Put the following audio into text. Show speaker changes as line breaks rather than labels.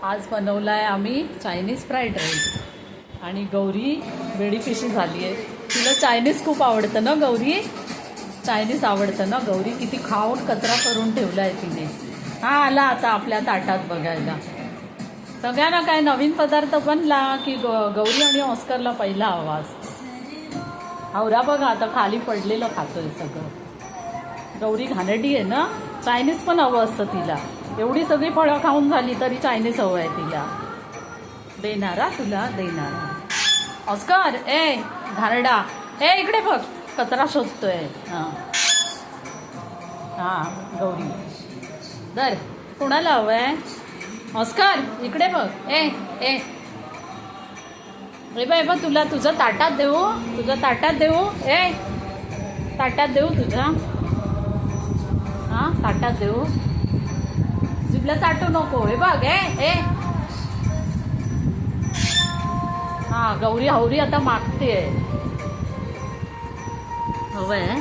आज बनवलाय आम्ही चायनीज फ्राईड राईस आणि गौरी वेडी फिशी झाली आहे. तिला चायनीज खूप आवडतं ना गौरी, चायनीज आवडतं ना गौरी. किती खाऊन कचरा करून ठेवला आहे तिने. हा आला आता आपल्या ताटात बघायला. सगळ्यांना काय नवीन पदार्थ बनला की गौरी आणि ऑस्करला पहिला आवाज. आवरा बघा आता खाली पडलेलं खातोय सगळं. गौरी घाणेरडी आहे ना. चायनीज पण हवं असतं तिला. एवढी सगळी फळं खाऊन झाली तरी चायनीज हवं आहे तिला. देणारा तुला देणारा. ऑस्कर ए घाणेरडा, ए इकडे बघ कचरा शोधतोय. हां हां गौरी दर कोणाला हवं आहे. ऑस्कर इकडे बघ. ए ए रे बाय बा तुला तुझं ताटात देऊ, तुझं ताटात देऊ. ए ताटात देऊ तुझ्या. हां ताटात देऊ. जिभला चाटू नको. हे बघ ए ए हां गौरी हवरी आता मागते. हवं आहे.